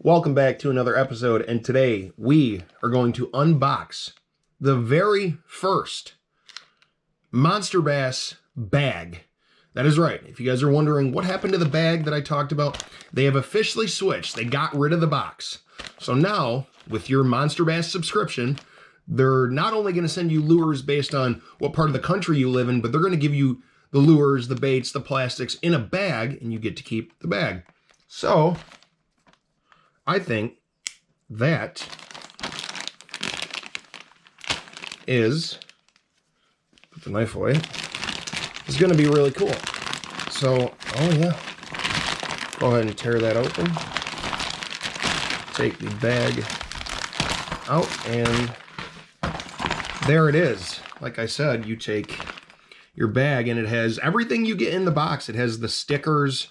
Welcome back to another episode, and today we are going to unbox the very first Monsterbass bag. That is right. If you guys are wondering what happened to the bag that I talked about, they have officially switched. They got rid of the box. So now, with your Monsterbass subscription, they're not only going to send you lures based on what part of the country you live in, but they're going to give you the lures, the baits, the plastics in a bag, and you get to keep the bag. So I think that is, put the knife away, is going to be really cool. So, oh yeah, go ahead and tear that open. Take the bag out, and there it is. Like I said, you take your bag, and it has everything you get in the box. It has the stickers.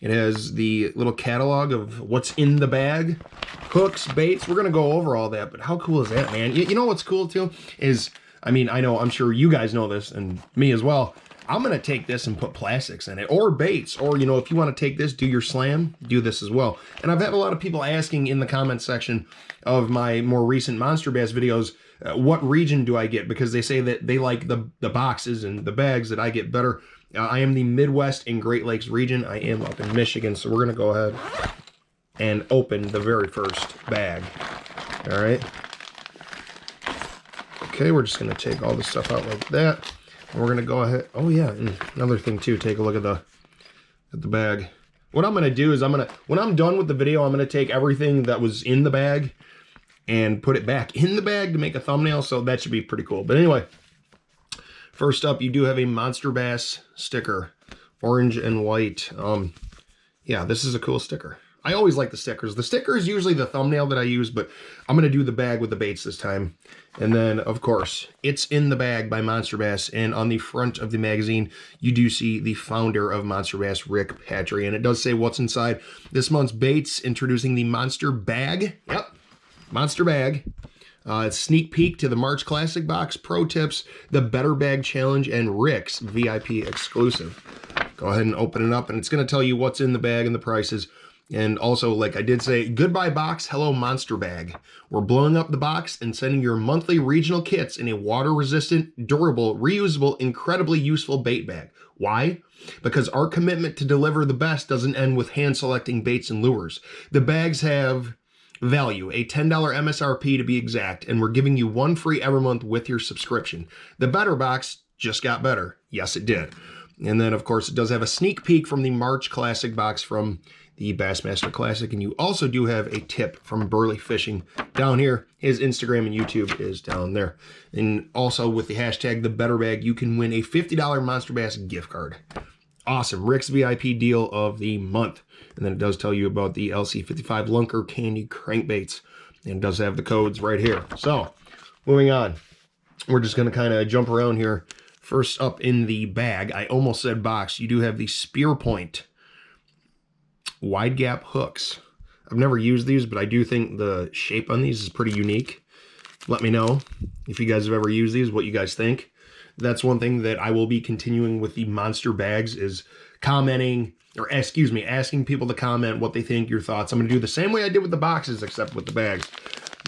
It has the little catalog of what's in the bag, hooks, baits. We're going to go over all that, but how cool is that, man? You know what's cool, too, is, I mean, I'm sure you guys know this, and me as well. I'm going to take this and put plastics in it, or baits, or, you know, if you want to take this, do your slam, do this as well. And I've had a lot of people asking in the comment section of my more recent Monsterbass videos, what region do I get? Because they say that they like the boxes and the bags, that I get better. I am the Midwest and Great Lakes region. I am up in Michigan, so we're going to go ahead and open the very first bag. All right. Okay, we're just going to take all the stuff out like that. And we're going to go ahead. Oh, yeah, and another thing, too. Take a look at the bag. What I'm going to do is when I'm done with the video, I'm going to take everything that was in the bag and put it back in the bag to make a thumbnail, so that should be pretty cool. But anyway, first up, you do have a Monsterbass sticker, orange and white. Yeah, this is a cool sticker. I always like the stickers. The sticker is usually the thumbnail that I use, but I'm going to do the bag with the baits this time. And then, of course, It's in the Bag by Monsterbass. And on the front of the magazine, you do see the founder of Monsterbass, Rick Patry. And it does say what's inside. This month's baits, introducing the Monster Bag. Yep, Monster Bag. It's sneak peek to the March Classic Box, pro tips, the Better Bag Challenge, and Rick's VIP exclusive. Go ahead and open it up, and it's going to tell you what's in the bag and the prices. And also, like I did say, goodbye box, hello Monster Bag. We're blowing up the box and sending your monthly regional kits in a water-resistant, durable, reusable, incredibly useful bait bag. Why? Because our commitment to deliver the best doesn't end with hand-selecting baits and lures. The bags have value, a $10 MSRP to be exact, and we're giving you one free every month with your subscription. The Better Box just got better. Yes, it did. And then, of course, it does have a sneak peek from the March Classic Box from the Bassmaster Classic, and you also do have a tip from Burley Fishing down here. His Instagram and YouTube is down there. And also with the hashtag #TheBetterBag, you can win a $50 Monsterbass gift card. Awesome. Rick's VIP deal of the month. And then it does tell you about the LC55 Lunker Candy Crankbaits. And it does have the codes right here. So, moving on. We're just going to kind of jump around here. First up in the bag, I almost said box, you do have the Spear Point wide gap hooks. I've never used these, but I do think the shape on these is pretty unique. Let me know if you guys have ever used these, what you guys think. That's one thing that I will be continuing with the Monster Bags, is commenting, or excuse me, asking people to comment what they think, your thoughts. I'm going to do the same way I did with the boxes, except with the bags.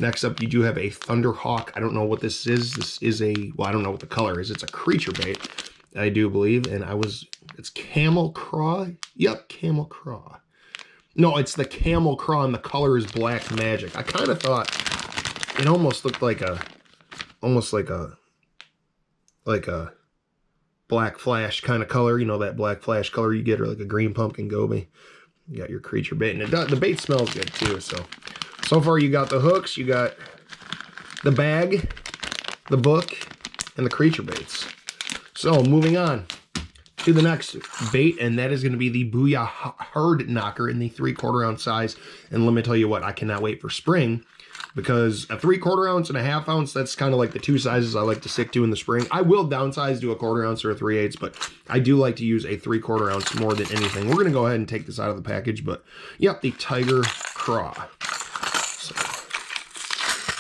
Next up, you do have a Thunderhawk. I don't know what this is. This is well, I don't know what the color is. It's a creature bait, I do believe. And it's Camel Craw. Yep, Camel Craw. No, it's the Camel Craw, and the color is Black Magic. I kind of thought it almost looked like a Black Flash kind of color. You know, that Black Flash color you get, or like a green pumpkin goby. You got your creature bait, and the bait smells good too. So far you got the hooks, you got the bag, the book, and the creature baits. So moving on to the next bait, and that is going to be the Booyah Hard Knocker in the 3/4 ounce size. And let me tell you what, I cannot wait for spring, because a 3/4 ounce and a 1/2 ounce, that's kind of like the two sizes I like to stick to in the spring. I will downsize to a 1/4 ounce or a 3/8, but I do like to use a 3/4 ounce more than anything. We're going to go ahead and take this out of the package, but yep, the Tiger Craw.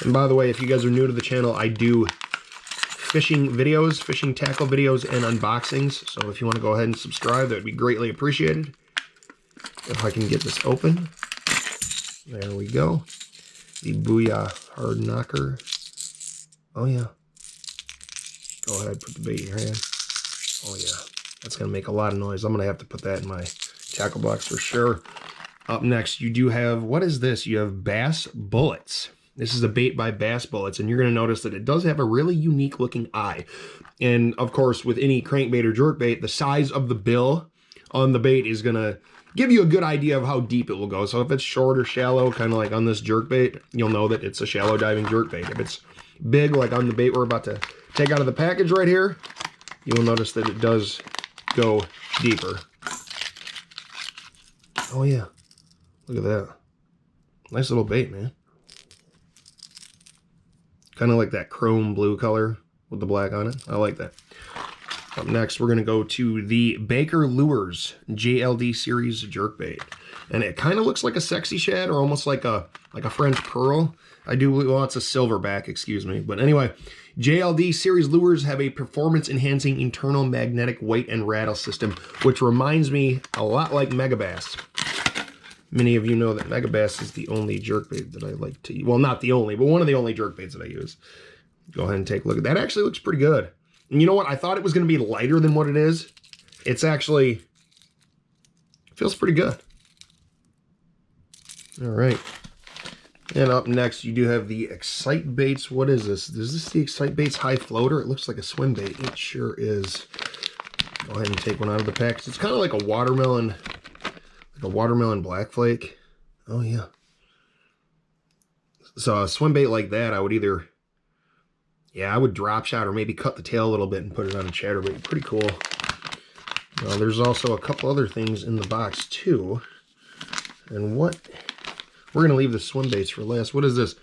And by the way, if you guys are new to the channel, I do fishing videos, fishing tackle videos, and unboxings. So if you want to go ahead and subscribe, that would be greatly appreciated. If I can get this open. There we go. The Booyah Hard Knocker. Oh yeah. Go ahead, put the bait in your hand. Oh yeah. That's going to make a lot of noise. I'm going to have to put that in my tackle box for sure. Up next, you do have, what is this? You have Bass Bullets. This is a bait by Bass Bullets, and you're going to notice that it does have a really unique looking eye. And of course, with any crankbait or jerkbait, the size of the bill on the bait is going to give you a good idea of how deep it will go. So if it's short or shallow, kind of like on this jerkbait, you'll know that it's a shallow diving jerkbait. If it's big, like on the bait we're about to take out of the package right here, you'll notice that it does go deeper. Oh yeah. Look at that. Nice little bait, man. Kind of like that chrome blue color with the black on it. I like that. Up next, we're going to go to the Baker Lures JLD Series Jerkbait. And it kind of looks like a sexy shad or almost like a French pearl. Well, it's a silverback, excuse me. But anyway, JLD Series Lures have a performance-enhancing internal magnetic weight and rattle system, which reminds me a lot like Megabass. Many of you know that Megabass is the only jerkbait that I like to use. Well, not the only, but one of the only jerkbaits that I use. Go ahead and take a look at that. Actually looks pretty good. And you know what? I thought it was going to be lighter than what it is. It's actually, feels pretty good. All right. And up next, you do have the Excite Baits. What is this? Is this the Excite Baits High Floater? It looks like a swim bait. It sure is. Go ahead and take one out of the package. It's kind of like a watermelon black flake. Oh yeah. So a swim bait like that, I would either, I would drop shot or maybe cut the tail a little bit and put it on a chatterbait. Pretty cool. There's also a couple other things in the box too. And we're going to leave the swim baits for last. What is this?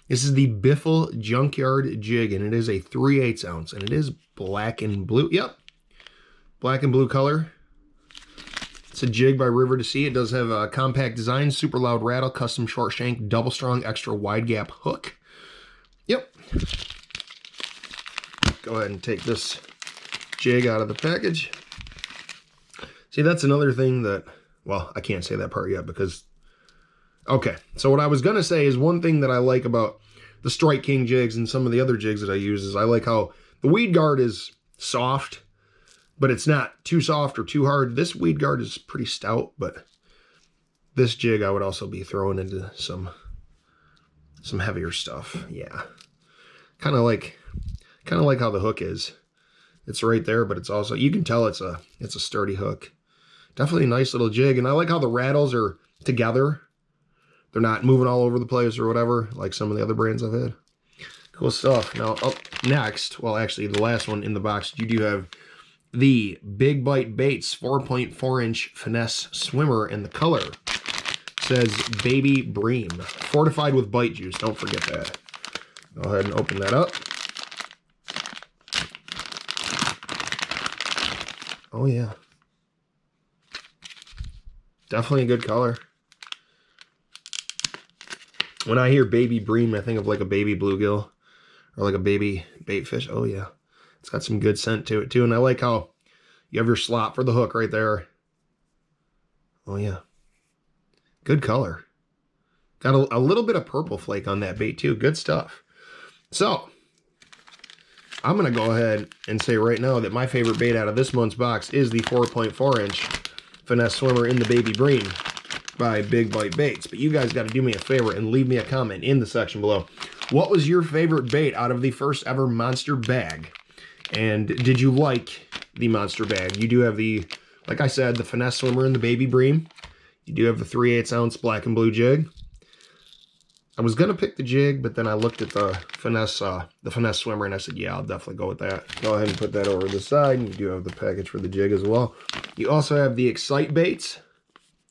This is the Biffle Junkyard Jig, and it is a 3/8 ounce, and it is black and blue. Yep. Black and blue color. It's a jig by River to Sea. It does have a compact design, super loud rattle, custom short shank, double strong, extra wide gap hook. Yep. Go ahead and take this jig out of the package. See, that's another thing that, well, I can't say that part yet because, okay. So what I was going to say is one thing that I like about the Strike King jigs and some of the other jigs that I use is I like how the weed guard is soft, but it's not too soft or too hard. This weed guard is pretty stout, but this jig I would also be throwing into some heavier stuff. Yeah. Kind of like how the hook is. It's right there, but it's also, you can tell it's a sturdy hook. Definitely a nice little jig, and I like how the rattles are together. They're not moving all over the place or whatever, like some of the other brands I've had. Cool stuff. Now up next, well actually the last one in the box, you do have the Big Bite Baits 4.4-inch finesse swimmer, and the color says Baby Bream, fortified with bite juice. Don't forget that. Go ahead and open that up. Oh yeah, definitely a good color. When I hear Baby Bream, I think of like a baby bluegill or like a baby bait fish. Oh yeah. It's got some good scent to it too. And I like how you have your slot for the hook right there. Oh yeah. Good color. Got a little bit of purple flake on that bait too. Good stuff. So I'm going to go ahead and say right now that my favorite bait out of this month's box is the 4.4-inch finesse swimmer in the Baby Bream by Big Bite Baits. But you guys got to do me a favor and leave me a comment in the section below. What was your favorite bait out of the first ever monster bag? And did you like the monster bag? You do have the, like I said, the finesse swimmer in the Baby Bream. You do have the 3/8 ounce black and blue jig. I was gonna pick the jig, but then I looked at the finesse swimmer and I said, yeah, I'll definitely go with that. Go ahead and put that over to the side, and you do have the package for the jig as well. You also have the Excite Baits,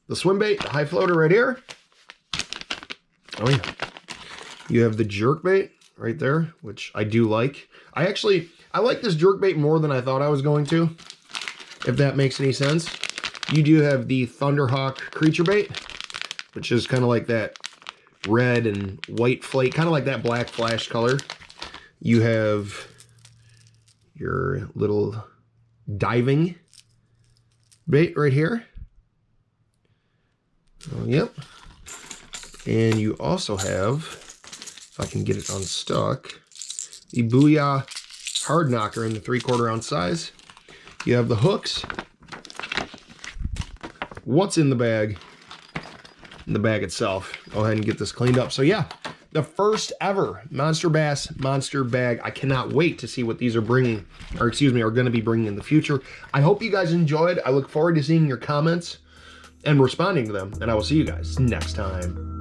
the swim bait, the high floater right here. Oh yeah. You have the jerk bait right there, which I do like. I like this jerk bait more than I thought I was going to, if that makes any sense. You do have the Thunderhawk creature bait, which is kind of like that red and white flake, kind of like that black flash color. You have your little diving bait right here. Oh, yep. And you also have, if I can get it unstuck, the Booyah Hard Knocker in the 3/4 ounce size. You have the hooks. What's in the bag? In the bag itself. Go ahead and get this cleaned up. So yeah, the first ever Monster Bass Monster Bag. I cannot wait to see what these are bringing, or excuse me, are going to be bringing in the future. I hope you guys enjoyed. I look forward to seeing your comments and responding to them, and I will see you guys next time.